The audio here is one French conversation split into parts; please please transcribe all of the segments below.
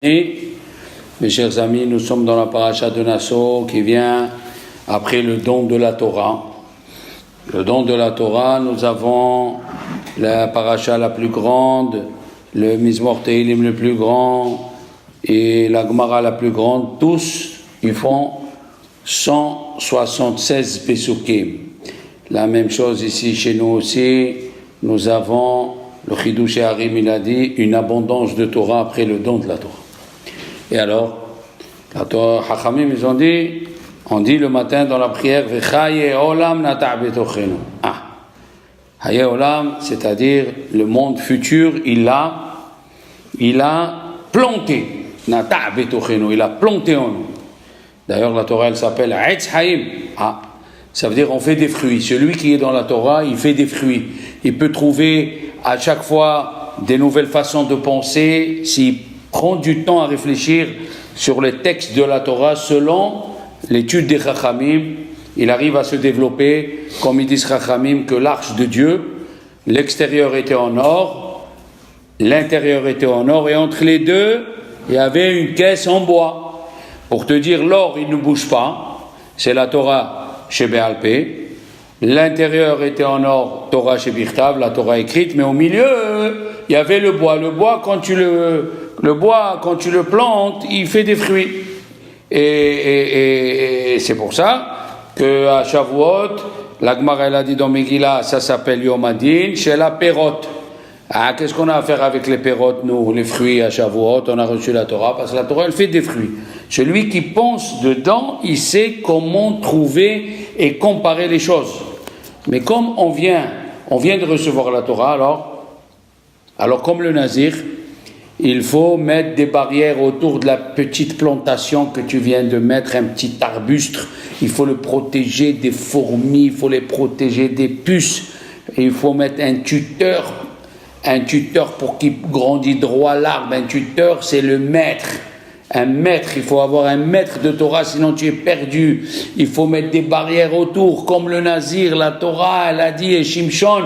Et, mes chers amis, nous sommes dans la paracha de Nassau qui vient après le don de la Torah. Le don de la Torah, nous avons la paracha la plus grande, le Mizmor Tehilim le plus grand et la Gemara la plus grande. Tous, ils font 176 Pesukim. La même chose ici chez nous aussi, nous avons, le Chidush Harim il a dit, une abondance de Torah après le don de la Torah. Et alors, la Torah, Hachamim, ils ont dit, on dit le matin dans la prière, V'chaye olam nata' betochenu. Haye olam, c'est-à-dire le monde futur, il a planté, nata' betochenu, il a planté en nous. D'ailleurs, la Torah, elle s'appelle Etz Haim. Ça veut dire on fait des fruits. Celui qui est dans la Torah, il fait des fruits. Il peut trouver à chaque fois des nouvelles façons de penser s'il prend du temps à réfléchir sur les textes de la Torah selon l'étude des Chachamim. Il arrive à se développer, comme ils disent Chachamim, que l'arche de Dieu, l'extérieur était en or, l'intérieur était en or, et entre les deux, il y avait une caisse en bois. Pour te dire, l'or, il ne bouge pas, c'est la Torah chez Béal Pé. L'intérieur était en or, Torah chez Birtav, la Torah écrite, mais au milieu, il y avait le bois. Le bois, quand tu le plantes, il fait des fruits. Et c'est pour ça qu'à Shavuot, la Gemara elle a dit dans Megillah, ça s'appelle Yom Adin, chez la Perot. Qu'est-ce qu'on a à faire avec les Perot, nous, les fruits à Shavuot? On a reçu la Torah, parce que la Torah, elle fait des fruits. Celui qui pense dedans, il sait comment trouver et comparer les choses. Mais comme on vient de recevoir la Torah, alors comme le Nazir, il faut mettre des barrières autour de la petite plantation que tu viens de mettre, un petit arbuste. Il faut le protéger des fourmis, il faut les protéger des puces. Et il faut mettre un tuteur pour qu'il grandisse droit l'arbre. Un tuteur, c'est le maître. Un maître, il faut avoir un maître de Torah, sinon tu es perdu. Il faut mettre des barrières autour, comme le Nazir, la Torah, elle a dit, et Shimshon,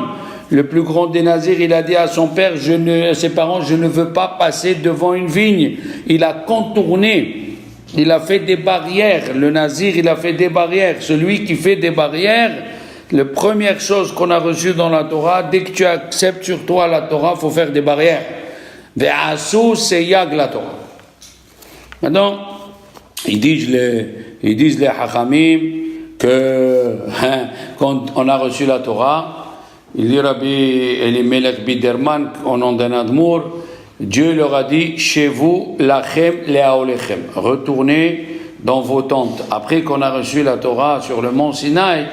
le plus grand des Nazirs, il a dit à son père, à ses parents, je ne veux pas passer devant une vigne. Il a contourné, il a fait des barrières. Le Nazir, il a fait des barrières. Celui qui fait des barrières, la première chose qu'on a reçue dans la Torah, dès que tu acceptes sur toi la Torah, il faut faire des barrières. Ve'asu seyag la Torah. Maintenant, ils disent les Hachamim que quand on a reçu la Torah, il dit Rabbi Elimelech Biderman, au nom d'un Admour, Dieu leur a dit, chez vous, lachem leaolechem, retournez dans vos tentes. Après qu'on a reçu la Torah sur le mont Sinaï,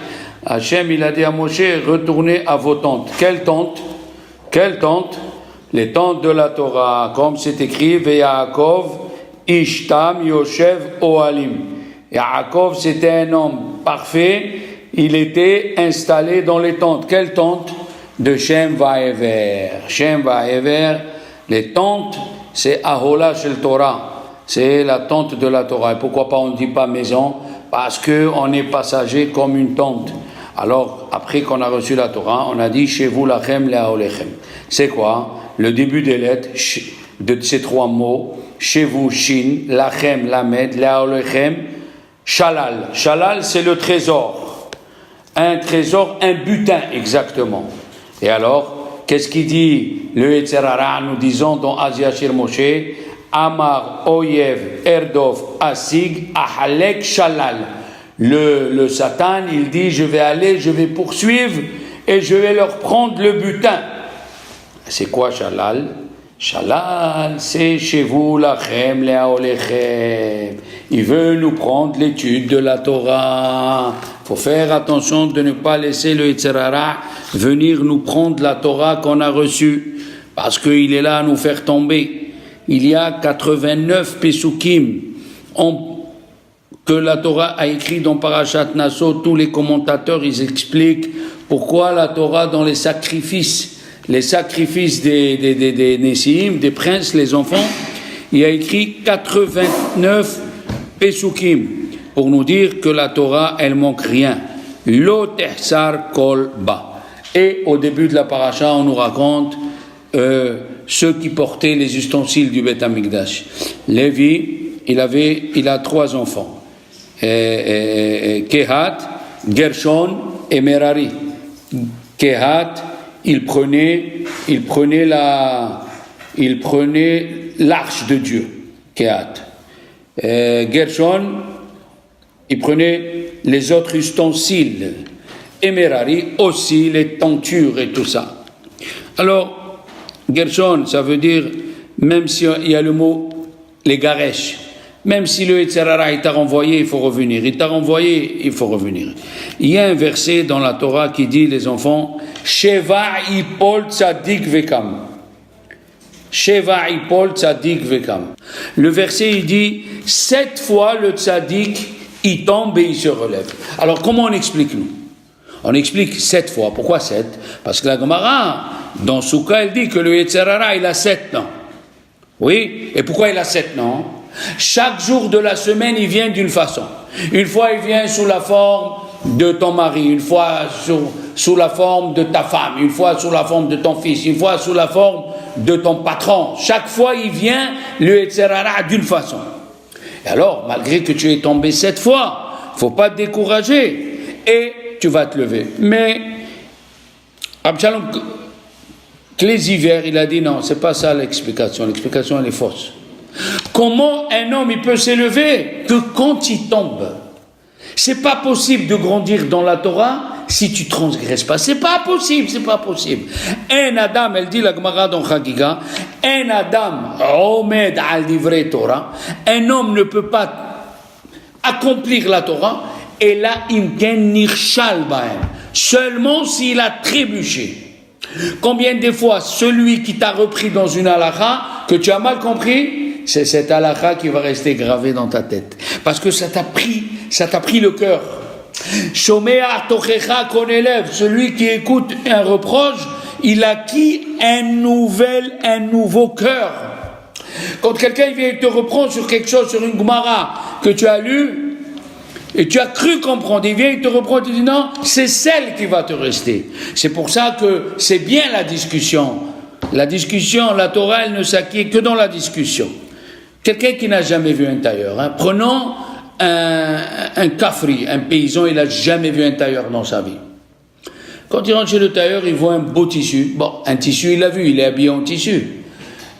Hachem, il a dit à Moshe, retournez à vos tentes. Quelle tente? Quelle tente? Les tentes de la Torah, comme c'est écrit, Ve'Yaakov, Ishtam Yoshev Ohalim. Yaakov, c'était un homme parfait, il était installé dans les tentes. Quelle tente? De Shem Vaever. Shem Vaever, les tentes, c'est Ahola Shel Torah, c'est la tente de la Torah. Et pourquoi pas on ne dit pas maison? Parce qu'on est passager comme une tente. Alors, après qu'on a reçu la Torah, on a dit chez vous lachem leaolechem. C'est quoi? Le début des lettres de ces trois mots. Chez vous, Shin, Lachem, Lamed, Leaolechem, Shalal. Shalal, c'est le trésor. Un trésor, un butin, exactement. Et alors, qu'est-ce qu'il dit le Yetzer Hara, nous disons dans Asia Shir Moshe, Amar, Oyev, Erdov, Asig, Ahalek, Shalal. Le Satan, il dit, je vais poursuivre et je vais leur prendre le butin. C'est quoi Shalal? Shalal, c'est chez vous, lachem, leaolechem. Il veut nous prendre l'étude de la Torah. Il faut faire attention de ne pas laisser le Yetzer Hara venir nous prendre la Torah qu'on a reçue, parce qu'il est là à nous faire tomber. Il y a 89 Pesukim que la Torah a écrit dans Parashat Nassau. Tous les commentateurs, ils expliquent pourquoi la Torah dans les sacrifices des Nessiim, des princes, les enfants, il y a écrit 89 Pesukim pour nous dire que la Torah, elle manque rien. Lo tehsar kol ba. Et au début de la paracha, on nous raconte ceux qui portaient les ustensiles du Beth Amikdash. Lévi, il a 3 enfants. Kehat, Gershon et Merari. Kehat, il prenait l'arche de Dieu. Kehat. Gershon, il prenait les autres ustensiles. Et Merari aussi les tentures et tout ça. Alors, Gershon, ça veut dire, même s'il y a le mot les garesh, même si le Yetzer Hara il t'a renvoyé, il faut revenir. Il t'a renvoyé, il faut revenir. Il y a un verset dans la Torah qui dit, les enfants, Sheva ipol tzadik vekam. Sheva ipol tzadik vekam. Le verset, il dit, 7 fois le tzadik, il tombe et il se relève. Alors, comment on explique, nous? On explique 7 fois. Pourquoi 7? Parce que la Gemara, dans Souka, elle dit que le Yetzer Hara, il a 7 noms. Oui? Et pourquoi il a 7 noms? Chaque jour de la semaine, il vient d'une façon. Une fois, il vient sous la forme de ton mari, une fois sous la forme de ta femme, une fois sous la forme de ton fils, une fois sous la forme de ton patron. Chaque fois, il vient, le Yetzer Hara, d'une façon. Et alors, malgré que tu es tombé 7 fois, il ne faut pas te décourager. Et tu vas te lever. Mais, Absalom, que les hivers, il a dit non, c'est pas ça l'explication. L'explication, elle est fausse. Comment un homme, il peut s'élever que quand il tombe? C'est pas possible de grandir dans la Torah si tu transgresses pas. C'est pas possible, c'est pas possible. Un Adam, elle dit la Gemara dans Chagiga, un Adam, Omed al divrei Torah, un homme ne peut pas accomplir la Torah, et là, imken nirshal bahem, seulement s'il a trébuché. Combien de fois celui qui t'a repris dans une halakha que tu as mal compris, c'est cette halakha qui va rester gravée dans ta tête, parce que ça t'a pris le cœur. Shomea tochecha kon élève, celui qui écoute un reproche, il acquit un nouveau cœur. Quand quelqu'un vient te reprendre sur quelque chose, sur une Gemara que tu as lue, et tu as cru comprendre, il vient, il te reprend, il te dit non, c'est celle qui va te rester. C'est pour ça que c'est bien la discussion. La discussion, la Torah, elle ne s'acquiert que dans la discussion. Quelqu'un qui n'a jamais vu un tailleur, prenons un kafri, un paysan, il n'a jamais vu un tailleur dans sa vie. Quand il rentre chez le tailleur, il voit un beau tissu. Bon, un tissu, il l'a vu, il est habillé en tissu.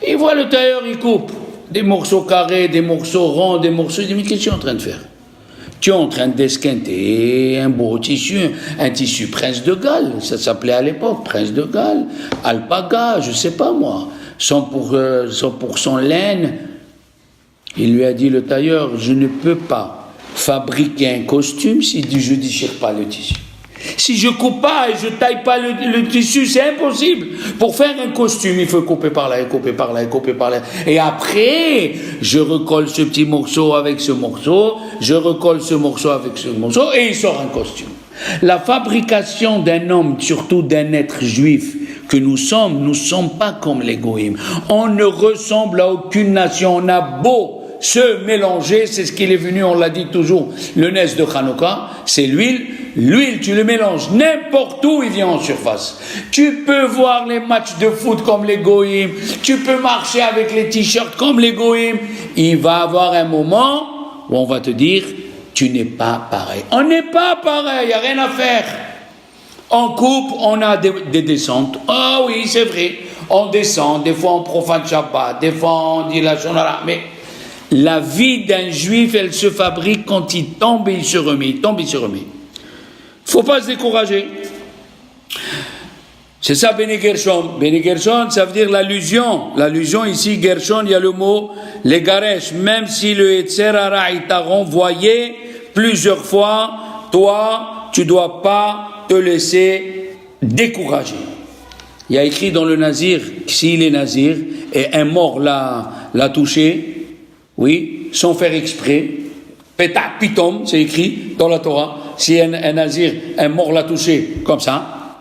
Il voit le tailleur, il coupe des morceaux carrés, des morceaux ronds, des morceaux... Il dit, mais qu'est-ce que tu es en train de faire? Tu es en train d'esquinter un beau tissu, un tissu Prince de Galles, ça s'appelait à l'époque, Prince de Galles, alpaga, je ne sais pas moi, 100% laine. Il lui a dit, le tailleur, je ne peux pas fabriquer un costume si je ne déchire pas le tissu. Si je ne coupe pas et je ne taille pas le tissu, c'est impossible. Pour faire un costume, il faut couper par là, et couper par là, et couper par là. Et après, je recolle ce petit morceau avec ce morceau, je recolle ce morceau avec ce morceau, et il sort un costume. La fabrication d'un homme, surtout d'un être juif que nous sommes pas comme les goïms. On ne ressemble à aucune nation. On a beau se mélanger, c'est ce qu'il est venu, on l'a dit toujours, le nes de Hanouka, c'est l'huile. L'huile, tu le mélanges n'importe où, il vient en surface. Tu peux voir les matchs de foot comme les goïms, tu peux marcher avec les t-shirts comme les goïms. Il va y avoir un moment où on va te dire, tu n'es pas pareil. On n'est pas pareil, il n'y a rien à faire. On coupe, on a des descentes. Ah oui, c'est vrai, on descend, des fois on profane Shabbat, des fois on dit la Shonara, mais la vie d'un juif, elle se fabrique quand il tombe et il se remet, il tombe et il se remet. Il ne faut pas se décourager. C'est ça, Béné Gershon. Béné Gershon, ça veut dire l'allusion. L'allusion ici, Gershon, il y a le mot les garesh. Même si le Yetzer Hara il t'a renvoyé plusieurs fois, toi, tu ne dois pas te laisser décourager. Il y a écrit dans le Nazir, s'il est Nazir, et un mort l'a touché, oui, sans faire exprès, Peta pitom, c'est écrit dans la Torah. Si un nazir, un mort l'a touché, comme ça,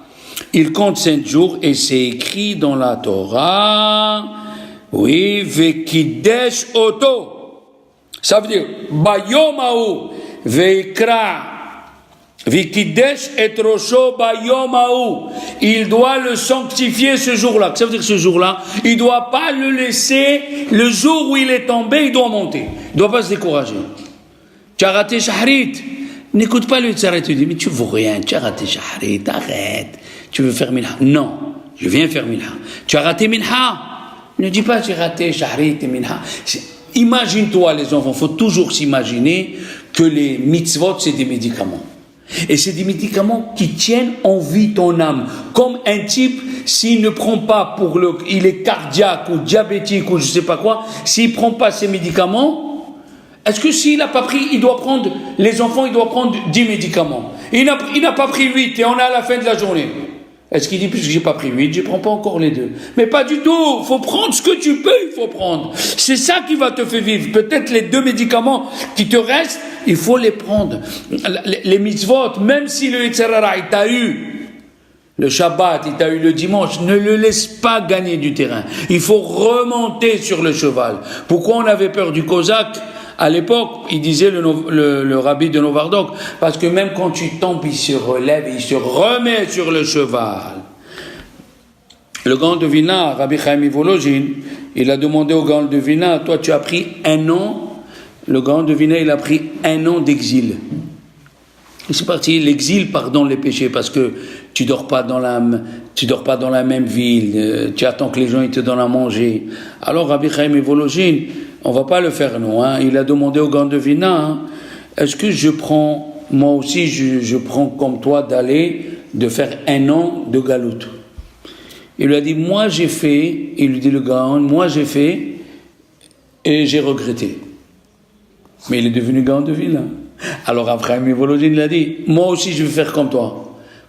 il compte 5 jours et c'est écrit dans la Torah. Oui, vekidesh oto. Ça veut dire, bayomahu veikra Vikidesh et rosho bayom haou. Il doit le sanctifier ce jour-là. Ça veut dire ce jour-là, il ne doit pas le laisser, le jour où il est tombé, il doit monter. Il ne doit pas se décourager. Tu as raté Shahrit. N'écoute pas le Tzaret, tu dis, mais tu ne vaux rien, tu as raté Shahrit, arrête. Tu veux faire Minha. Non, je viens faire Minha. Tu as raté Minha. Ne dis pas, j'ai raté Shahrit et Minha. Imagine-toi, les enfants, il faut toujours s'imaginer que les mitzvot, c'est des médicaments. Et c'est des médicaments qui tiennent en vie ton âme. Comme un type, s'il ne prend pas il est cardiaque ou diabétique ou je ne sais pas quoi, s'il ne prend pas ces médicaments, est-ce que s'il n'a pas pris, les enfants, il doit prendre 10 médicaments. Il n'a pas pris 8 et on est à la fin de la journée. Est-ce qu'il dit, puisque je n'ai pas pris 8, je ne prends pas encore les 2. Mais pas du tout, il faut prendre ce que tu peux, il faut prendre. C'est ça qui va te faire vivre. Peut-être les 2 médicaments qui te restent, il faut les prendre. Les mitzvot, même si le Yetzirah, il t'a eu le Shabbat, il t'a eu le dimanche, ne le laisse pas gagner du terrain. Il faut remonter sur le cheval. Pourquoi on avait peur du Cosaque ? À l'époque, il disait le rabbi de Novardok, parce que même quand tu tombes, il se relève, il se remet sur le cheval. Le grand de Vilna, Rabbi Chaim Volozhin, il a demandé au grand de Vilna, toi tu as pris 1 an, le grand de Vilna, il a pris 1 an d'exil. Et c'est parti, l'exil pardonne les péchés, parce que tu dors pas dans la même ville, tu attends que les gens ils te donnent à manger. Alors Rabbi Chaim Volozhin, on ne va pas le faire, nous. Il a demandé au grand de Vilna, est-ce que moi aussi, je prends comme toi de faire 1 an de galoute. Il lui a dit, moi j'ai fait, il lui dit le grand, moi j'ai fait, et j'ai regretté. Mais il est devenu grand de Vilna. Alors après, Volodine il a dit, moi aussi je vais faire comme toi.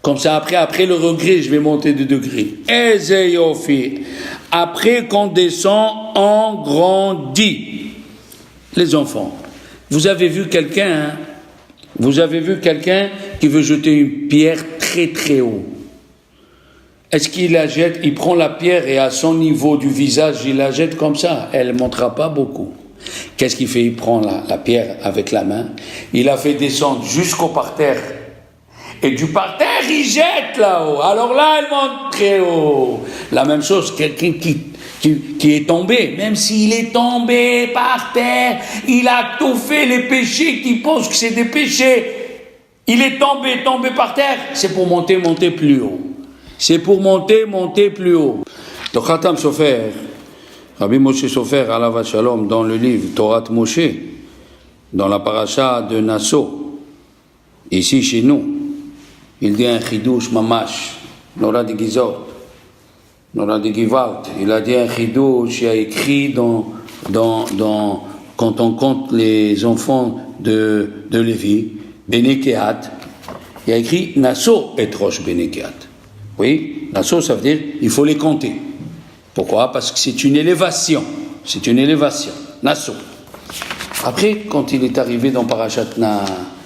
Comme ça, après le regret, je vais monter de degré. Ezeyofi. Après qu'on descend, on grandit. Les enfants, vous avez vu quelqu'un qui veut jeter une pierre très très haut. Est-ce qu'il la jette, il prend la pierre et à son niveau du visage, il la jette comme ça? Elle ne montera pas beaucoup. Qu'est-ce qu'il fait? Il prend la pierre avec la main, il la fait descendre jusqu'au parterre. Et du parterre, il jette là-haut. Alors là, elle monte très haut. La même chose, quelqu'un qui est tombé, même s'il est tombé par terre, il a tout fait les péchés qu'il pense que c'est des péchés. Il est tombé par terre. C'est pour monter plus haut. C'est pour monter plus haut. Donc, Khatam Sofer, Rabbi Moshe Sofer, Alav Shalom, dans le livre Torah Moshe, dans la paracha de Nassau, ici chez nous, il dit un chidouche mamash, Nora de Gizot, Nora de Givalt. Il a dit un chidouche, il a écrit quand on compte les enfants de Lévi, Benekeat, il a écrit Nassau et Rosh Benekeat. Oui, Nassau, ça veut dire il faut les compter. Pourquoi? Parce que c'est une élévation. C'est une élévation. Nassau. Après, quand il est arrivé dans Parashat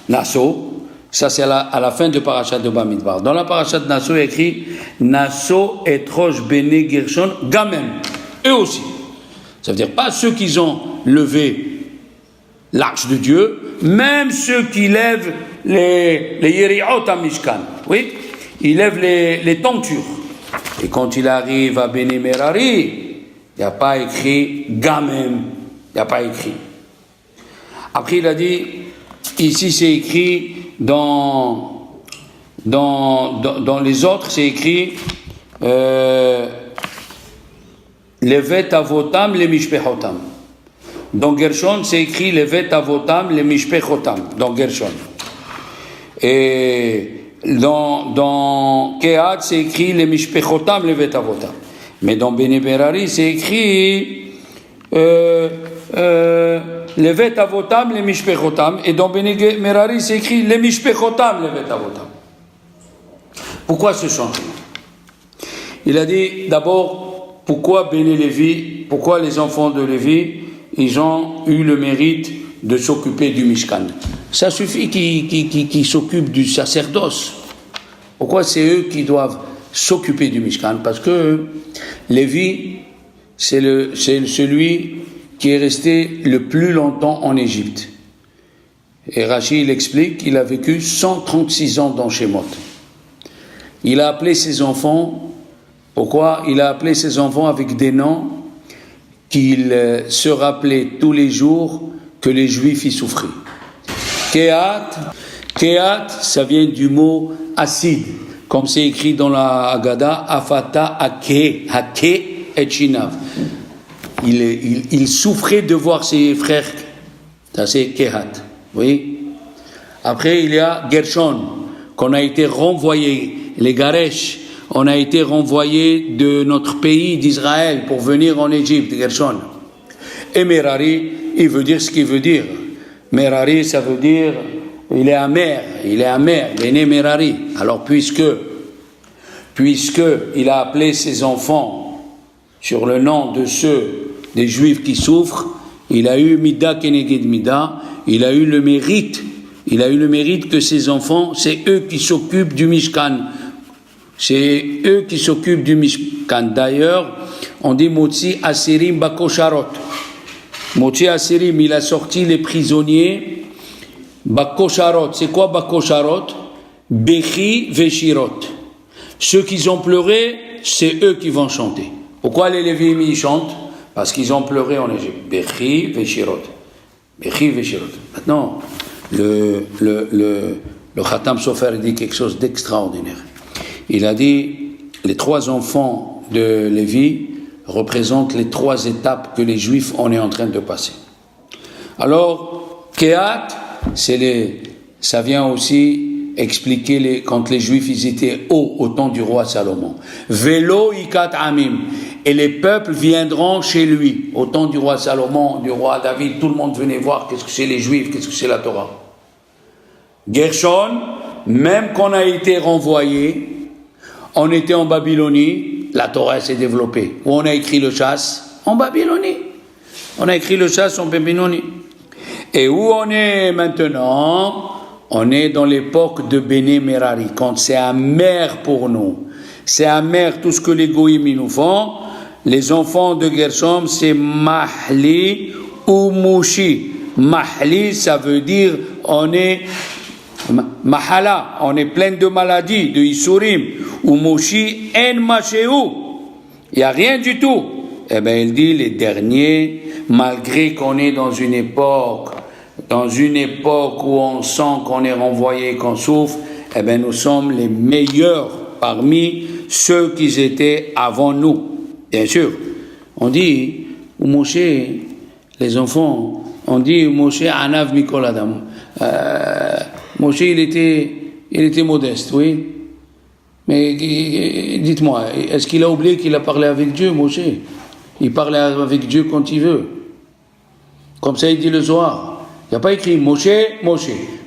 Nassau, ça c'est à la fin de Parashat de Bamidbar. Dans la Parashat de Nassau, il y a écrit Nassau et Rosh Bene Gershon Gamem. Eux aussi. Ça veut dire pas ceux qui ont levé l'arche de Dieu, même ceux qui lèvent les Yeriot à Mishkan. Oui, ils lèvent les tentures. Et quand il arrive à Bene Merari, il n'y a pas écrit Gamem. Il n'y a pas écrit. Après, il a dit, ici c'est écrit, dans les autres, c'est écrit Levet avotam le mishpechotam. Dans Gershon, c'est écrit Levet avotam le mishpechotam. Dans Gershon. Et dans Kehat, c'est écrit le mishpechotam levet avotam. Mais dans Bene Merari, c'est écrit Levet avotam le mishpechotam, et dans Bene Merari c'est écrit le mishpechotam levet avotam. Pourquoi ce changement? Il a dit d'abord pourquoi pourquoi les enfants de Lévi, ils ont eu le mérite de s'occuper du Mishkan. Ça suffit qu'ils s'occupent du sacerdoce. Pourquoi c'est eux qui doivent s'occuper du Mishkan? Parce que Lévi, c'est celui qui est resté le plus longtemps en Égypte. Et Rashi, il explique qu'il a vécu 136 ans dans Shemot. Il a appelé ses enfants, pourquoi? Il a appelé ses enfants avec des noms qu'il se rappelait tous les jours que les Juifs y souffraient. Kehat, ça vient du mot acide, comme c'est écrit dans la Haggadah, Afata Ake et Shinav. Il souffrait de voir ses frères, ça c'est Kehat, oui. Après il y a Gershon, qu'on a été renvoyé, les Garesh, on a été renvoyé de notre pays d'Israël pour venir en Égypte, Gershon. Et Merari, il veut dire ce qu'il veut dire. Merari, ça veut dire, il est amer, Béné Merari. Alors puisque il a appelé ses enfants sur le nom de ceux des Juifs qui souffrent, il a eu Mida Keneged Mida, il a eu le mérite que ses enfants, c'est eux qui s'occupent du Mishkan. C'est eux qui s'occupent du Mishkan. D'ailleurs, on dit Motzi Asirim Bakosharot. Motzi Asirim, il a sorti les prisonniers. Bakosharot, c'est quoi Bakosharot? Bechi Veshirot. Ceux qui ont pleuré, c'est eux qui vont chanter. Pourquoi les Lévites ils chantent? Parce qu'ils ont pleuré en Égypte. Bechi Veshirot. Bechi Veshirot. Maintenant, le Khatam Sofer dit quelque chose d'extraordinaire. Il a dit, les 3 enfants de Lévi représentent les 3 étapes que les Juifs en est en train de passer. Alors, Kehat, ça vient aussi expliquer quand les Juifs ils étaient hauts au temps du roi Salomon. Velo ikat amim, et les peuples viendront chez lui. Au temps du roi Salomon, du roi David, tout le monde venait voir qu'est-ce que c'est les Juifs, qu'est-ce que c'est la Torah. Gershon, même qu'on a été renvoyé, on était en Babylonie, la Torah s'est développée. Où on a écrit le chasse? En Babylonie. On a écrit le chasse en Babylonie. Et où on est maintenant? On est dans l'époque de Béné Merari, quand c'est amer pour nous. C'est amer tout ce que les goïms nous font. Les enfants de Gershom, c'est Mahli ou Mushi. Mahli, ça veut dire on est Mahala, on est plein de maladies, de Isurim. Ou Mushi en Machéou. Il n'y a rien du tout. Eh bien, il dit les derniers, malgré qu'on est dans une époque où on sent qu'on est renvoyé, qu'on souffre, eh bien, nous sommes les meilleurs parmi ceux qui étaient avant nous. Bien sûr, on dit, Moshe, les enfants, on dit, Moshe Anav Mikol Adam. Moshe, il était modeste, oui. Mais dites-moi, est-ce qu'il a oublié qu'il a parlé avec Dieu, Moshe? Il parlait avec Dieu quand il veut. Comme ça, il dit le Zohar. Il n'y a pas écrit Moshe.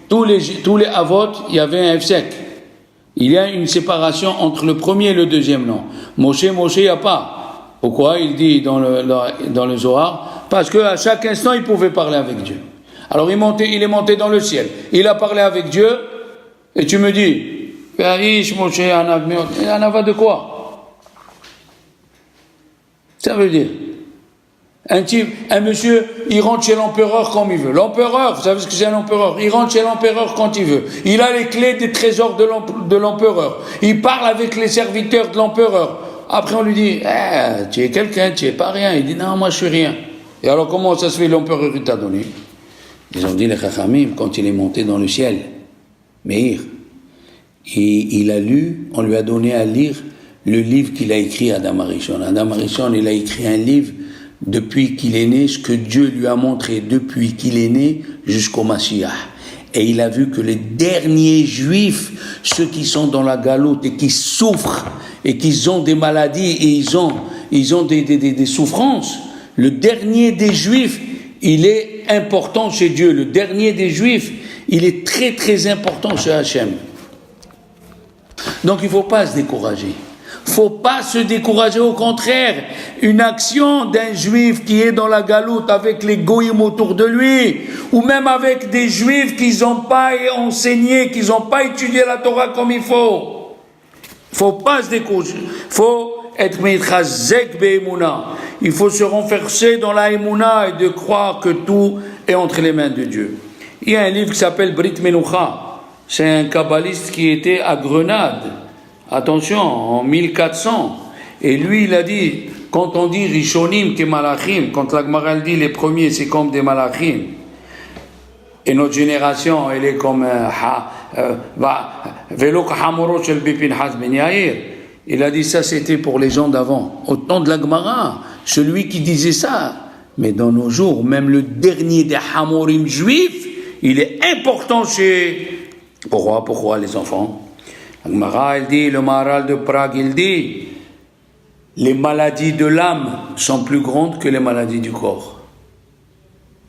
Tous les avot, il y avait un F-sec. Il y a une séparation entre le premier et le deuxième nom. Moshe, il n'y a pas. Pourquoi? Il dit dans le Zohar, parce qu'à chaque instant, il pouvait parler avec Dieu. Alors il est monté dans le ciel. Il a parlé avec Dieu, et tu me dis, Moshe, Anava de quoi? Ça veut dire, un monsieur, il rentre chez l'empereur comme il veut. L'empereur, vous savez ce que c'est un empereur? Il rentre chez l'empereur quand il veut. Il a les clés des trésors de l'empereur. Il parle avec les serviteurs de l'empereur. Après on lui dit, tu es quelqu'un, tu es pas rien. Il dit, non, moi je suis rien. Et alors comment ça se fait, l'empereur il t'a donné? Ils ont dit les Chachamim, quand il est monté dans le ciel, Meir, il a lu, on lui a donné à lire le livre qu'il a écrit à Adam Arishon. Adam Arishon, il a écrit un livre depuis qu'il est né, ce que Dieu lui a montré depuis qu'il est né jusqu'au Mashiach. Et il a vu que les derniers Juifs, ceux qui sont dans la galoute et qui souffrent, et qui ont des maladies, et ils ont des souffrances, le dernier des Juifs, il est important chez Dieu. Le dernier des Juifs, il est très très important chez Hachem. Donc il ne faut pas se décourager. Il ne faut pas se décourager, au contraire. Une action d'un Juif qui est dans la galoute avec les goïms autour de lui, ou même avec des Juifs qui n'ont pas enseigné, qui n'ont pas étudié la Torah comme il faut. Il ne faut pas se décourager. Il faut être mitchazek be'emuna. Il faut se renforcer dans la emuna et de croire que tout est entre les mains de Dieu. Il y a un livre qui s'appelle Brit Menucha. C'est un kabbaliste qui était à Grenade. Attention, en 1400. Et lui, il a dit, quand on dit Rishonim ke Malachim, quand la Gemara dit les premiers, c'est comme des Malachim. Et notre génération, elle est comme Velo Kahamoro Shel Bipinhas Ben Yair. Il a dit ça, c'était pour les gens d'avant. Au temps de la Gemara, celui qui disait ça. Mais dans nos jours, même le dernier des Hamorim juifs, il est important chez... Pourquoi les enfants? La Gemara, elle dit, le Maharal de Prague, il dit, les maladies de l'âme sont plus grandes que les maladies du corps.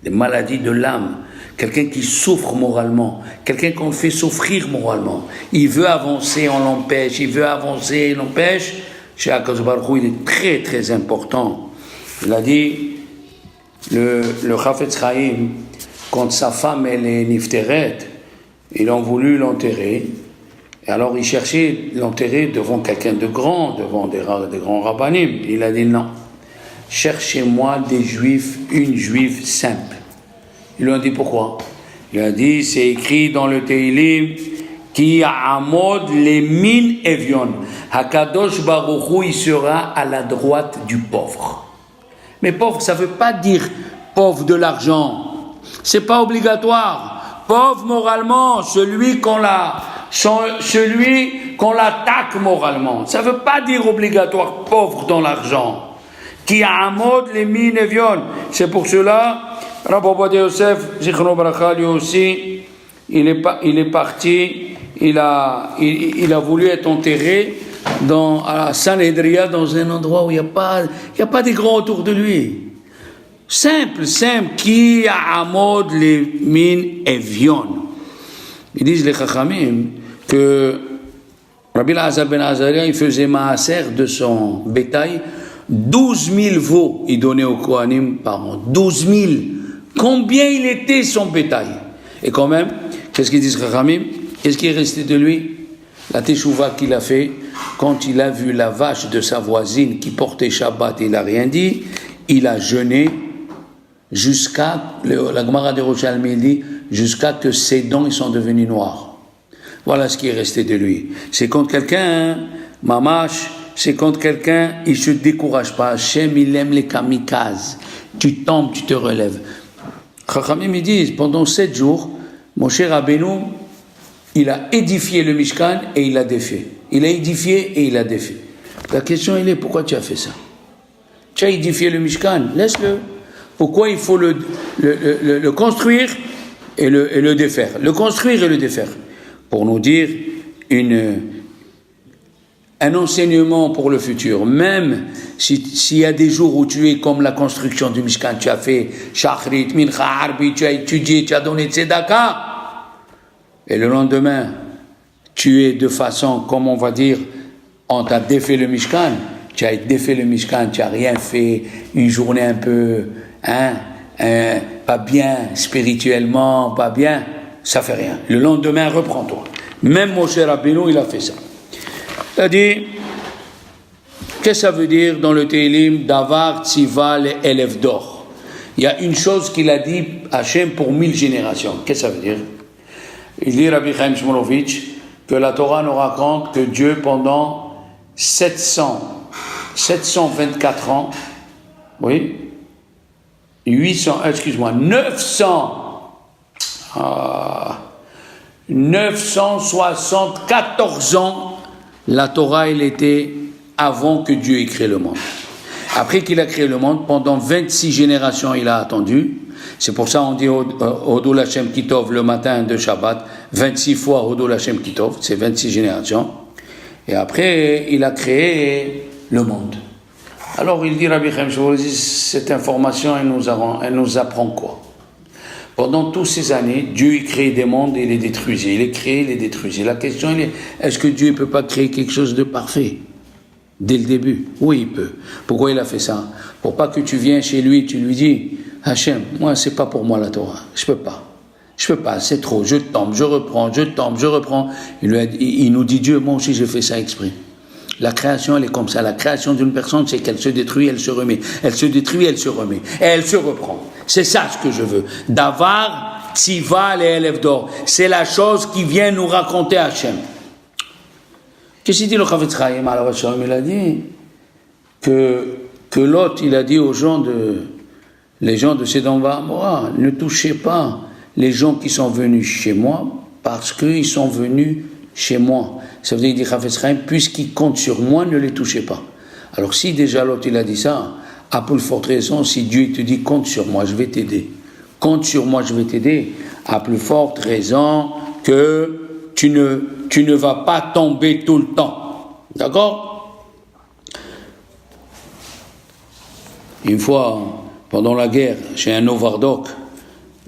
Les maladies de l'âme. Quelqu'un qui souffre moralement, quelqu'un qu'on fait souffrir moralement. Il veut avancer, on l'empêche, il veut avancer, il l'empêche. Chez Akadosh Baruch Hu, il est très très important. Il a dit, le Chafetz Chaim, quand sa femme elle est nifteret, ils ont voulu l'enterrer. Et alors il cherchait l'enterrer devant quelqu'un de grand, devant des grands rabbanim. Il a dit non, cherchez-moi des juifs, une juive simple. Ils lui ont dit pourquoi? Il a dit, c'est écrit dans le Teilim, qui amod les min evion. Hakadosh Baruch Hu, il sera à la droite du pauvre. Mais pauvre, ça ne veut pas dire pauvre de l'argent. C'est pas obligatoire. Pauvre moralement, celui qu'on l'attaque moralement. Ça ne veut pas dire obligatoire pauvre dans l'argent. Qui amod les min evion. C'est pour cela. Rabbi Ovadia Yosef, Zichrono Bracha, lui aussi, il est parti, il a voulu être enterré à Sanhedria, dans un endroit où il n'y a pas des grands autour de lui. Simple, qui a amod les min evion. Ils disent les Chachamim que Rabbi Elazar ben Azaria, il faisait maaser de son bétail, 12 000 veaux, il donnait aux Kohanim par an, 12 000. Combien il était son bétail? Et quand même, qu'est-ce qu'ils disent Chachamim? Qu'est-ce qui est resté de lui? La teshuva qu'il a fait, quand il a vu la vache de sa voisine qui portait Shabbat, il n'a rien dit, il a jeûné jusqu'à, la Gemara de Yerushalmi dit, jusqu'à que ses dents ils sont devenus noirs. Voilà ce qui est resté de lui. C'est quand quelqu'un, mamash, c'est quand quelqu'un, il ne se décourage pas. Hachem, il aime les kamikazes. Tu tombes, tu te relèves. Chachamim, ils disent, pendant 7 jours, Moshe Rabbeinu, il a édifié le Mishkan et il l'a défait. Il a édifié et il l'a défait. La question, elle est, pourquoi tu as fait ça? Tu as édifié le Mishkan, laisse-le. Pourquoi il faut le construire et le défaire? Le construire et le défaire. Pour nous dire un enseignement pour le futur. Même s'il y a des jours où tu es comme la construction du Mishkan, tu as fait Shachrit, Mincha, Arbi, tu as étudié, tu as donné Tzedaka, et le lendemain, tu es de façon, comme on va dire, on t'a défait le Mishkan, tu as défait le Mishkan, tu n'as rien fait, une journée un peu, pas bien, spirituellement, pas bien, ça fait rien. Le lendemain, reprends-toi. Même Moshe Rabbeinu, il a fait ça. Il a dit, qu'est-ce que ça veut dire dans le Teilim, Davar, Tziva, les élèves d'or? Il y a une chose qu'il a dit Hachem pour 1000 générations. Qu'est-ce que ça veut dire? Il dit Rabbi Chaim Shmulevitch que la Torah nous raconte que Dieu pendant 724 ans, oui, 974 ans, la Torah, elle était avant que Dieu ait créé le monde. Après qu'il a créé le monde, pendant 26 générations, il a attendu. C'est pour ça qu'on dit Hodol Hashem Kitov le matin de Shabbat, 26 fois Hodol Hashem Kitov, c'est 26 générations. Et après, il a créé le monde. Alors il dit, Rabbi Chaim Shmulevitch, cette information, elle nous apprend quoi? Pendant toutes ces années, Dieu il crée des mondes et il les détruisait. Il les crée, il les détruisait. La question est, est-ce que Dieu ne peut pas créer quelque chose de parfait dès le début? Oui, il peut. Pourquoi il a fait ça? Pour pas que tu viennes chez lui et tu lui dis, Hachem, moi c'est pas pour moi la Torah. Je peux pas, c'est trop. Je tombe, je reprends, je tombe, je reprends. Il nous dit, Dieu, moi aussi j'ai fait ça exprès. La création, elle est comme ça. La création d'une personne, c'est qu'elle se détruit, elle se remet. Elle se détruit, elle se remet. Et elle se reprend. C'est ça ce que je veux. Davar Tziva les élèves d'or. C'est la chose qui vient nous raconter Hachem. Qu'est-ce qu'il dit le Chavetz Chaim? Alors il a dit que Lot, il a dit aux gens les gens de Sedom V'Amora, ne touchez pas les gens qui sont venus chez moi parce qu'ils sont venus chez moi. Ça veut dire, il dit Chavetz Chaim, puisqu'ils comptent sur moi, ne les touchez pas. Alors si déjà Lot, il a dit ça, à plus forte raison, si Dieu te dit compte sur moi, je vais t'aider. Compte sur moi, je vais t'aider. À plus forte raison que tu ne vas pas tomber tout le temps. D'accord? Une fois, pendant la guerre, chez un Novardok,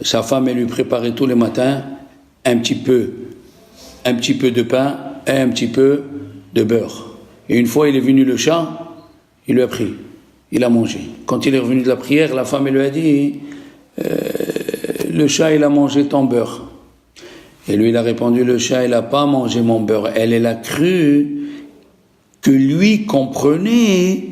sa femme, elle lui préparait tous les matins un petit peu de pain et un petit peu de beurre. Et une fois, il est venu le chat, il lui a pris, il a mangé. Quand il est revenu de la prière, la femme, elle lui a dit le chat, il a mangé ton beurre. Et lui, il a répondu, le chat, il n'a pas mangé mon beurre. Elle a cru que lui comprenait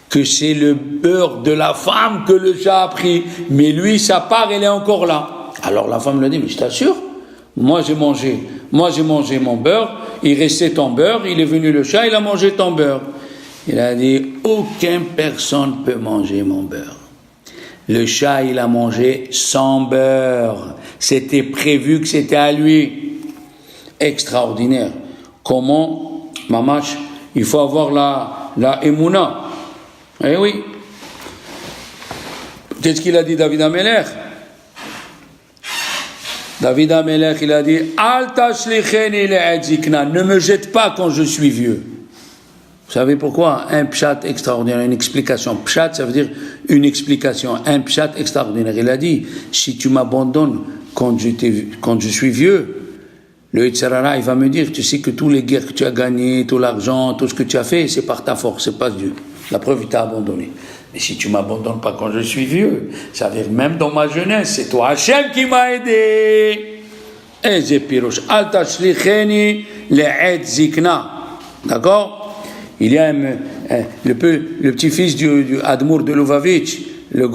que c'est le beurre de la femme que le chat a pris. Mais lui, sa part, elle est encore là. Alors la femme lui a dit, mais je t'assure, moi j'ai mangé mon beurre, il restait ton beurre, il est venu le chat, il a mangé ton beurre. Il a dit, aucune personne peut manger mon beurre. Le chat, il a mangé sans beurre. C'était prévu que c'était à lui. Extraordinaire. Comment, mamash, il faut avoir la émouna. Eh oui. Qu'est-ce qu'il a dit David Amelech? David Amelech, il a dit, Al tashlicheni le'ed zikna, ne me jette pas quand je suis vieux. Vous savez pourquoi? Un pshat extraordinaire, une explication. Pshat, ça veut dire une explication. Un pshat extraordinaire. Il a dit, si tu m'abandonnes quand je suis vieux, le Yitzhara, il va me dire, tu sais que toutes les guerres que tu as gagnées, tout l'argent, tout ce que tu as fait, c'est par ta force, c'est pas Dieu. La preuve, il t'a abandonné. Mais si tu m'abandonnes pas quand je suis vieux, ça veut dire même dans ma jeunesse, c'est toi Hachem qui m'a aidé. Et Zepirosh, Al tashlicheni le'ed zikna. D'accord? Il y a le petit-fils du Admour de Lubavitch, le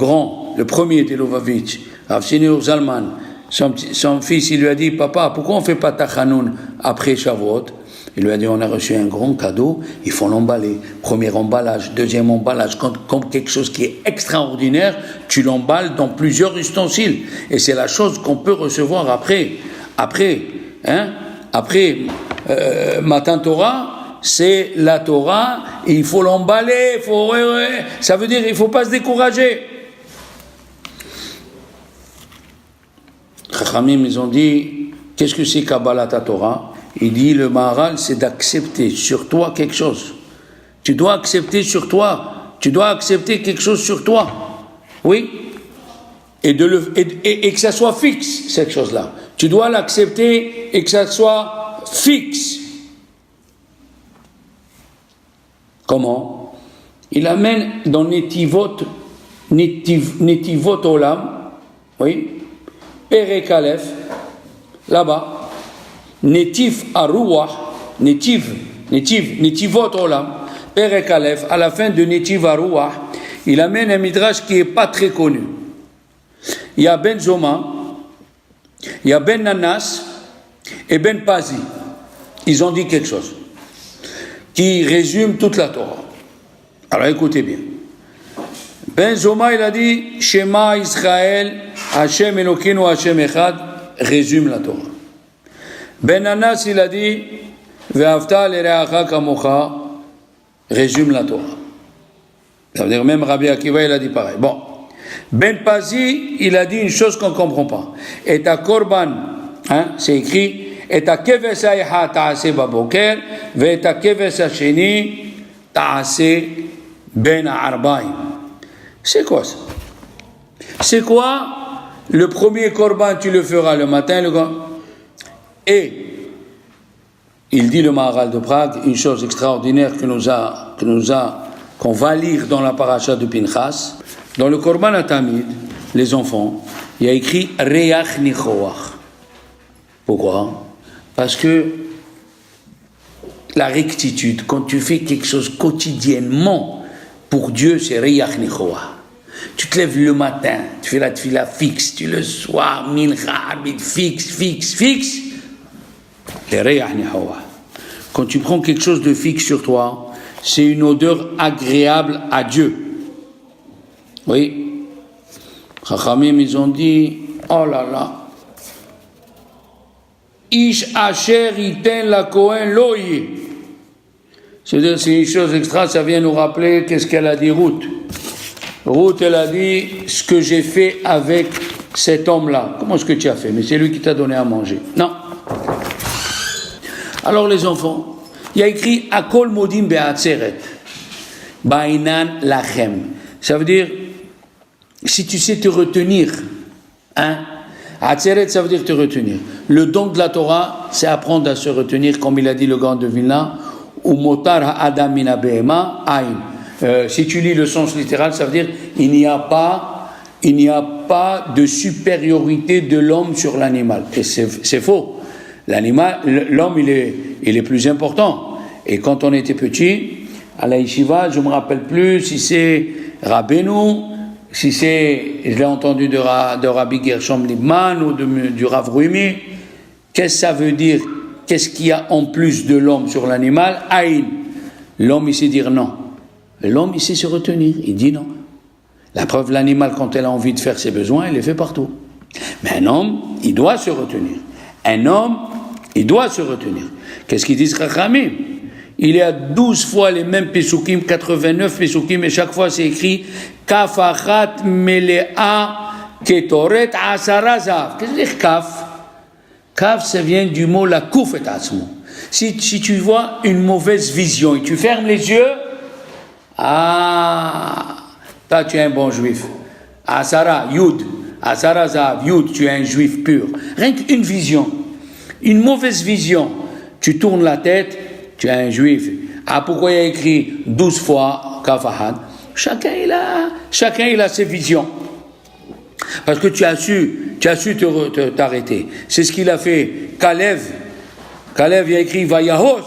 premier de Lubavitch, Rav Shineur Zalman. Son fils, il lui a dit, papa, pourquoi on ne fait pas Tachanoun après Shavuot? Il lui a dit, on a reçu un grand cadeau, il faut l'emballer. Premier emballage, deuxième emballage, comme quelque chose qui est extraordinaire, tu l'emballes dans plusieurs ustensiles. Et c'est la chose qu'on peut recevoir après Matan Torah. C'est la Torah, il faut l'emballer, ça veut dire il ne faut pas se décourager. Chachamim, ils ont dit, qu'est-ce que c'est Kabbalat Torah? Il dit, le Maharal, c'est d'accepter sur toi quelque chose. Tu dois accepter sur toi, tu dois accepter quelque chose sur toi. Oui? Et que ça soit fixe, cette chose-là. Tu dois l'accepter et que ça soit fixe. Comment? Il amène dans Netivot Olam, oui, Perek Aleph, là-bas, Netiv Aruach, Netivot Olam, Perek Aleph, à la fin de Netiv Aruach, il amène un midrash qui n'est pas très connu. Il y a Ben Zoma, il y a Ben Nanas et Ben Pazi. Ils ont dit quelque chose qui résume toute la Torah. Alors écoutez bien. Ben Zoma, il a dit Shema Israël, Hashem Elokeinu Hashem Echad, résume la Torah. Ben Anas, il a dit Ve'avta l'ereacha kamocha, résume la Torah. Ça veut dire même Rabbi Akiva, il a dit pareil. Bon. Ben Pazi, il a dit une chose qu'on ne comprend pas. Et à Korban, c'est écrit et à keves haïcha ta'ase baboker, ve et à keves hasheni ta'ase ben arba'im. C'est quoi ça? C'est quoi? Le premier korban, tu le feras le matin, et il dit le Maharal de Prague, une chose extraordinaire qu'on va lire dans la paracha de Pinchas. Dans le korban atamid, les enfants, il y a écrit Reach Nichoach. Pourquoi? Parce que la rectitude, quand tu fais quelque chose quotidiennement, pour Dieu, c'est Reach Nichoach. Tu te lèves le matin, tu fais la tefila fixe, tu le soir, mincha, fixe. Quand tu prends quelque chose de fixe sur toi, c'est une odeur agréable à Dieu. Oui. Chachamim, ils ont dit, oh là là, Ish asher iten la Kohen loyi. C'est-à-dire, c'est une chose extra, ça vient nous rappeler qu'est-ce qu'elle a dit Ruth. Ruth, elle a dit, ce que j'ai fait avec cet homme-là. Comment est-ce que tu as fait? Mais c'est lui qui t'a donné à manger. Non. Alors les enfants, il y a écrit Akol modim be'atzeret, ba'inan lachem. Ça veut dire, si tu sais te retenir, hein, atzeret, ça veut dire te retenir. Le don de la Torah, c'est apprendre à se retenir, comme il a dit le grand de Vilna, ou motar ha'adam mina behema aïn. Si tu lis le sens littéral, ça veut dire il n'y a pas de supériorité de l'homme sur l'animal. Et c'est faux. L'animal, l'homme, il est plus important. Et quand on était petit, à la yeshiva, je ne me rappelle plus si c'est Rabbeinu, si c'est, je l'ai entendu de Rabbi Gershom Liebman ou du Rav Ruimi, qu'est-ce que ça veut dire? Qu'est-ce qu'il y a en plus de l'homme sur l'animal? Aïn. L'homme, il sait dire non. L'homme, il sait se retenir. Il dit non. La preuve, l'animal, quand elle a envie de faire ses besoins, elle les fait partout. Mais un homme, il doit se retenir. Un homme, il doit se retenir. Qu'est-ce qu'ils disent, Chachamim? Il y a 12 fois les mêmes Pesukim, 89 Pesukim, et chaque fois c'est écrit Kaf achat melea ketoret asara zav. Qu'est-ce que ça veut dire Kaf? Kaf, ça vient du mot la kouf et asmo. Si tu vois une mauvaise vision et tu fermes les yeux, toi tu es un bon juif. Asara, Yud, Asara zav, Yud, tu es un juif pur. Rien qu'une vision, une mauvaise vision, tu tournes la tête, tu es un juif. Pourquoi il y a écrit 12 fois Kafahad? Chacun il a ses visions. Parce que tu as su t'arrêter. C'est ce qu'il a fait. Kalev, il a écrit Vayahos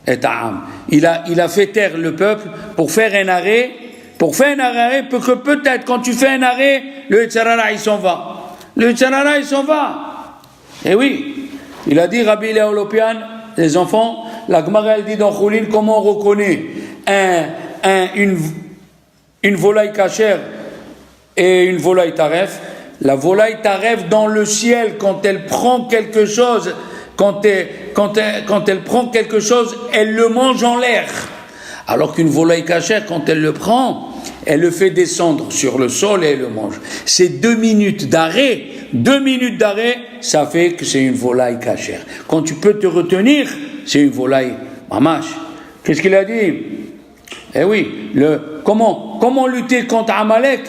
et Ta'am. Il a fait taire le peuple pour faire un arrêt. Pour faire un arrêt, que peut-être quand tu fais un arrêt, le Yitzhara il s'en va. Le Yitzhara il s'en va. Et oui, il a dit Rabbi Léolopian, les enfants, la Gemara elle dit dans Choulin comment on reconnaît une volaille cachère et une volaille taref. La volaille taref dans le ciel, quand elle prend quelque chose, quand elle prend quelque chose, elle le mange en l'air. Alors qu'une volaille cachère, quand elle le prend, elle le fait descendre sur le sol et elle le mange. C'est 2 minutes d'arrêt, ça fait que c'est une volaille cachère. Quand tu peux te retenir, c'est une volaille mamash. Qu'est-ce qu'il a dit? Eh oui, comment lutter contre Amalek?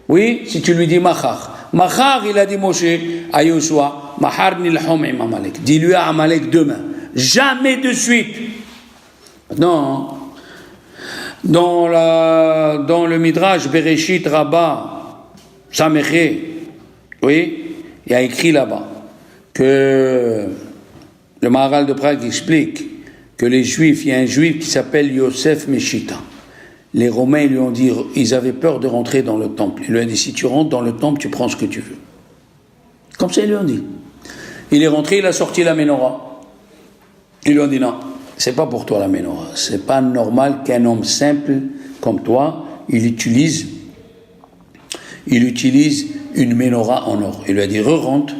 Oui, si tu lui dis Machar. Machar, il a dit Moshe à Yoshua, Mahar nilhom im Amalek. Dis-lui à Amalek demain. Jamais de suite. Non. Dans le Midrash Bereshit Rabbah Sameché, oui, il y a écrit là-bas que le Maharal de Prague explique que les Juifs, il y a un Juif qui s'appelle Yosef Meshita. Les Romains lui ont dit, ils avaient peur de rentrer dans le temple. Il lui a dit, si tu rentres dans le temple, tu prends ce que tu veux. Comme ça, ils lui ont dit. Il est rentré, il a sorti la menorah. Ils lui ont dit, non, c'est pas pour toi la menorah. C'est pas normal qu'un homme simple comme toi, il utilise une menorah en or. Il lui a dit, re-rentre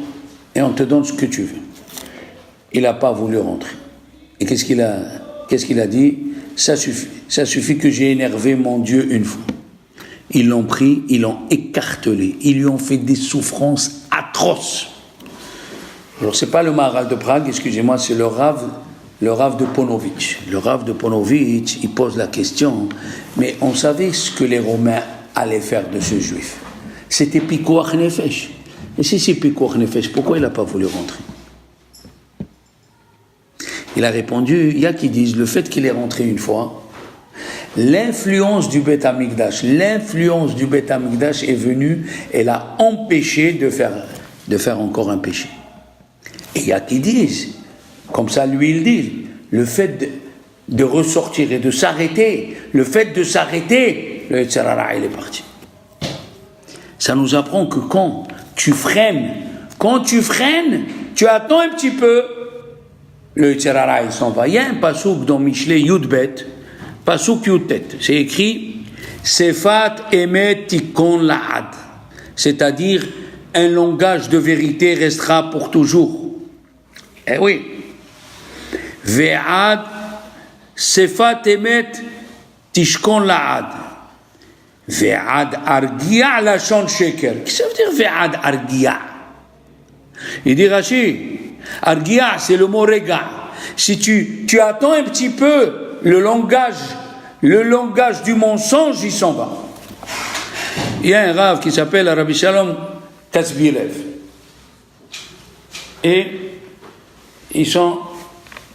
et on te donne ce que tu veux. Il n'a pas voulu rentrer. Et qu'est-ce qu'il a dit? Ça suffit que j'ai énervé mon Dieu une fois. Ils l'ont pris, ils l'ont écartelé, ils lui ont fait des souffrances atroces. Alors c'est pas le Maharal de Prague, excusez-moi, c'est le Rav de Ponovitch. Le Rav de Ponovitch, il pose la question, mais on savait ce que les Romains allaient faire de ce Juif. C'était Pikuach Nefesh. Et si c'est Pikuach Nefesh, pourquoi il n'a pas voulu rentrer? Il a répondu, il y a qui disent, le fait qu'il est rentré une fois, l'influence du Beth Amikdash est venue et l'a empêché de faire encore un péché. Et il y a qui disent, comme ça lui il dit, le fait de ressortir et de s'arrêter, le Yitzhara il est parti. Ça nous apprend que quand tu freines, tu attends un petit peu, le Yetzer Hara il s'en va. Il y a un pasouk dans Mishlei Yudbet, pasouk Yudtet, c'est écrit Sefat Emet Tikon La'ad, c'est-à-dire un langage de vérité restera pour toujours. Eh oui. Ve'ad Sefat Emet Tishkon La'ad. Ve'ad Argia Lachon Sheker. Qu'est-ce que ça veut dire Ve'ad Argia? Il dit Rashi, Argia c'est le mot rega. Si tu attends un petit peu, le langage du mensonge, il s'en va. Il y a un rave qui s'appelle Rabbi Shalom Kasbilev. Et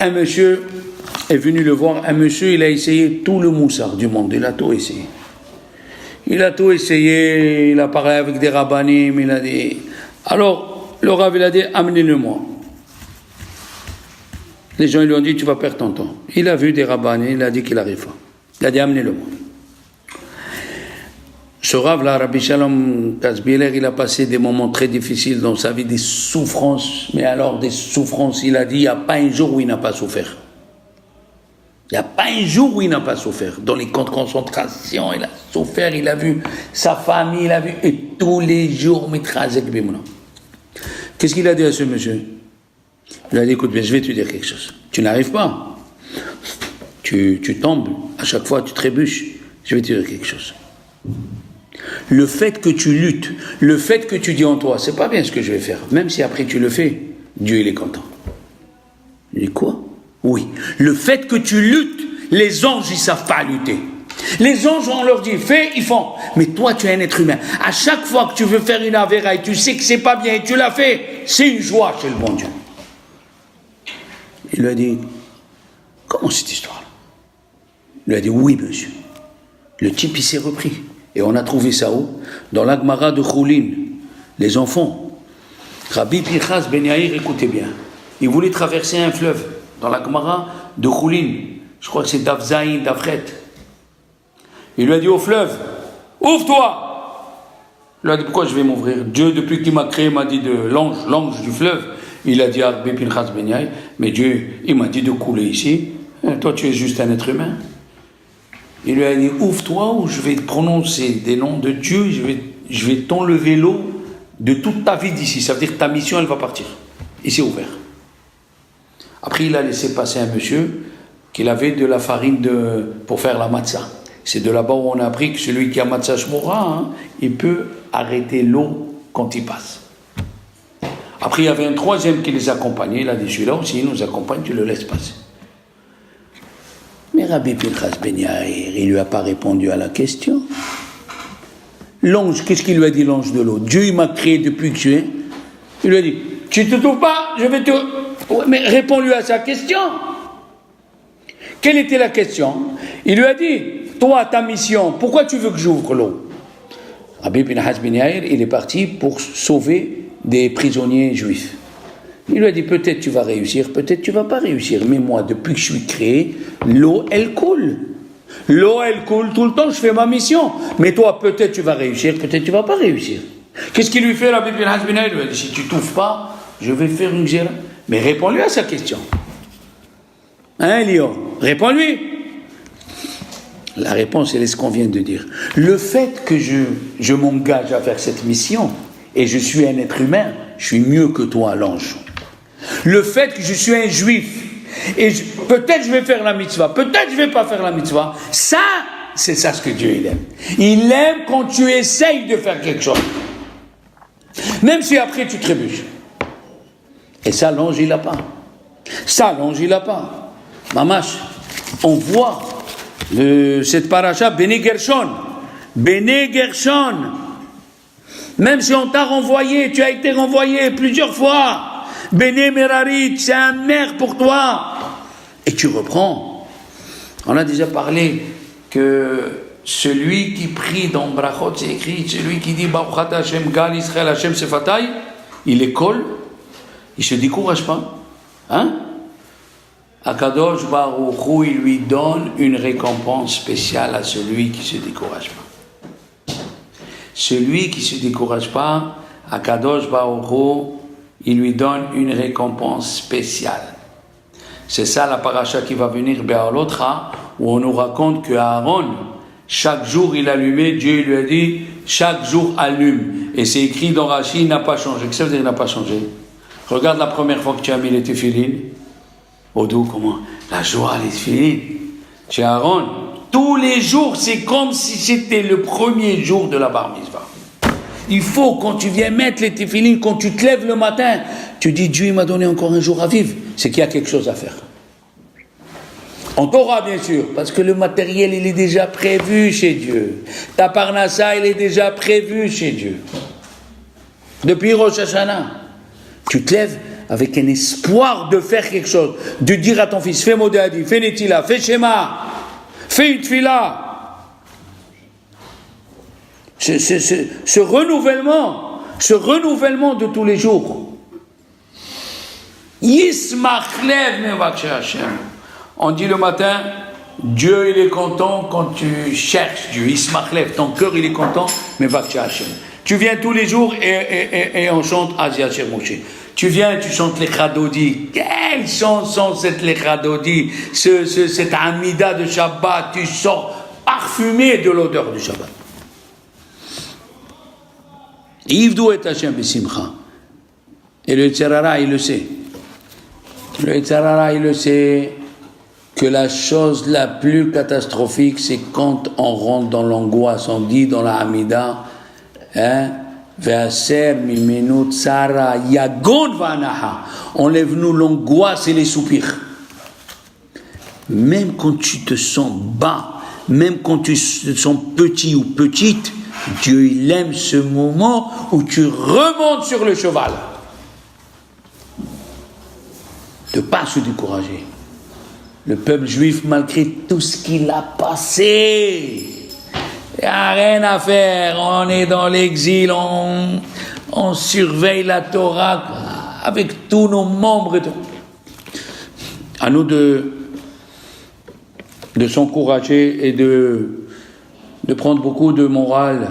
un monsieur est venu le voir. Un monsieur, il a essayé tout le moussard du monde. Il a tout essayé. Il a parlé avec des rabbanim, il a dit. Alors, le rav, il a dit, amenez-le-moi. Les gens, ils lui ont dit, tu vas perdre ton temps. Il a vu des rabbanim, il a dit qu'il n'arrive pas. Il a dit, amenez-le-moi. Ce Rav-là, Rabbi Shalom Kasbiler, il a passé des moments très difficiles dans sa vie, des souffrances, mais alors des souffrances, il a dit, il n'y a pas un jour où il n'a pas souffert. Il n'y a pas un jour où il n'a pas souffert. Dans les camps de concentration, il a souffert, il a vu sa famille, il a vu, et tous les jours, Mitrazek Bimouna. Qu'est-ce qu'il a dit à ce monsieur? Il a dit, écoute, je vais te dire quelque chose. Tu n'arrives pas. Tu tombes, à chaque fois tu trébuches. Je vais te dire quelque chose. Le fait que tu luttes, le fait que tu dis en toi, c'est pas bien ce que je vais faire, même si après tu le fais, Dieu il est content. Il dit quoi? Oui. Le fait que tu luttes, les anges ils savent pas lutter. Les anges on leur dit fais, ils font. Mais toi tu es un être humain. À chaque fois que tu veux faire une avéra et tu sais que c'est pas bien et tu l'as fait, c'est une joie chez le bon Dieu. Il lui a dit comment cette histoire-là? Il lui a dit oui monsieur. Le type il s'est repris. Et on a trouvé ça où? Dans l'Agmara de Choulin. Les enfants. Rabbi Pinchas Ben Yair, écoutez bien. Il voulait traverser un fleuve. Dans l'Agmara de Choulin. Je crois que c'est Davzaïn, Davret. Il lui a dit au fleuve, ouvre-toi! Il lui a dit pourquoi je vais m'ouvrir? Dieu, depuis qu'il m'a créé, m'a dit de l'ange du fleuve. Il a dit à Rabbi Pinchas Ben Yair, mais Dieu, il m'a dit de couler ici. Toi, tu es juste un être humain. Il lui a dit, ouvre-toi ou je vais te prononcer des noms de Dieu, je vais t'enlever l'eau de toute ta vie d'ici. Ça veut dire que ta mission, elle va partir. Il s'est ouvert. Après, il a laissé passer un monsieur qu'il avait de la farine pour faire la matzah. C'est de là-bas où on a appris que celui qui a matzah shmora, il peut arrêter l'eau quand il passe. Après, il y avait un troisième qui les accompagnait. Il a dit, celui-là aussi, il nous accompagne, tu le laisses passer. Mais Rabbi Pinchas Ben Yair, il ne lui a pas répondu à la question. L'ange, qu'est-ce qu'il lui a dit, l'ange de l'eau? Dieu, il m'a créé depuis que tu es. Il lui a dit, tu ne te trouves pas, je vais te... Ouais, mais réponds-lui à sa question. Quelle était la question? Il lui a dit, toi, ta mission, pourquoi tu veux que j'ouvre l'eau? Rabbi Pinchas Ben Yair, il est parti pour sauver des prisonniers juifs. Il lui a dit, peut-être tu vas réussir, peut-être tu vas pas réussir. Mais moi, depuis que je suis créé, l'eau, elle coule. L'eau, elle coule tout le temps, je fais ma mission. Mais toi, peut-être tu vas réussir, peut-être tu vas pas réussir. Qu'est-ce qu'il lui fait, Rabbi Pinchas Ben Yair? Il lui a dit, si tu t'ouvres pas, je vais faire une gérance. Mais réponds-lui à sa question. Hein, Léon? Réponds-lui. La réponse, elle est ce qu'on vient de dire. Le fait que je m'engage à faire cette mission, et je suis un être humain, je suis mieux que toi, l'ange. Le fait que je suis un juif, et peut-être je vais faire la mitzvah, peut-être je vais pas faire la mitzvah, ça, c'est ça ce que Dieu il aime. Il aime quand tu essayes de faire quelque chose. Même si après tu trébuches. Et ça, l'ange, il n'a pas. Ça, l'ange, il n'a pas. Mamash, on voit cette paracha, Bene Gershon. Bene Gershon. Même si on t'a renvoyé, tu as été renvoyé plusieurs fois. Bene Merarit, c'est un maire pour toi. Et tu reprends. On a déjà parlé que celui qui prie dans Brachot, c'est écrit, celui qui dit Baruch Hashem Gal Israël Hashem Sefatai, il école, il se décourage pas. Hein? Akadosh Baruch Hu, il lui donne une récompense spéciale à celui qui se décourage pas. celui qui ne se décourage pas, Akadosh Baruch Hu, il lui donne une récompense spéciale. C'est ça la paracha qui va venir, Be'alotra, où on nous raconte que Aaron, chaque jour il allumait, Dieu lui a dit, chaque jour allume. Et c'est écrit dans Rashi, il n'a pas changé. Qu'est-ce que ça veut dire, il n'a pas changé? Regarde la première fois que tu as mis les téphilines. Odou, comment? La joie, les téphilines. Chez Aaron, tous les jours, c'est comme si c'était le premier jour de la bar mitzvah. Il faut, quand tu viens mettre les téphilines, quand tu te lèves le matin, tu dis, Dieu m'a donné encore un jour à vivre. C'est qu'il y a quelque chose à faire. En Torah, bien sûr, parce que le matériel, il est déjà prévu chez Dieu. Ta parnassa, il est déjà prévu chez Dieu. Depuis Rosh Hashanah, tu te lèves avec un espoir de faire quelque chose, de dire à ton fils, fais Modéadi, fais Netila, fais Shema, fais une Tfila. Ce renouvellement de tous les jours. Yismach lev mevakshei Hashem. On dit le matin, Dieu il est content quand tu cherches Dieu. Yismach lev, ton cœur il est content, mevakshei Hashem. Tu viens tous les jours et on chante Azia Shem Moshe. Tu viens, tu chantes les Chadodi. Quelle chanson cette les Chadodi, cette Amida de Shabbat, tu sors parfumé de l'odeur du Shabbat. Yivdou et Hashem besimcha. Et le Tzarara, il le sait. Le Tzarara, il le sait que la chose la plus catastrophique, c'est quand on rentre dans l'angoisse. On dit dans la Hamida, Ve'aser mimenu tzara yagon vanaha. Enlève-nous l'angoisse et les soupirs. Même quand tu te sens bas, même quand tu te sens petit ou petite, Dieu il aime ce moment où tu remontes sur le cheval. De pas se décourager. Le peuple juif, malgré tout ce qu'il a passé, il n'y a rien à faire. On est dans l'exil, on surveille la Torah avec tous nos membres et tout. À nous de s'encourager et de prendre beaucoup de morale,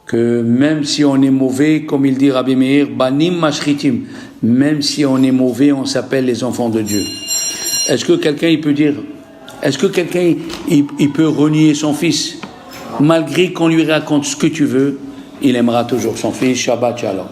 que même si on est mauvais, comme il dit Rabbi Meir, banim mashchitim, même si on est mauvais, on s'appelle les enfants de Dieu. Est-ce que quelqu'un il peut dire, est-ce que quelqu'un il peut renier son fils, malgré qu'on lui raconte ce que tu veux, il aimera toujours son fils. Shabbat Shalom.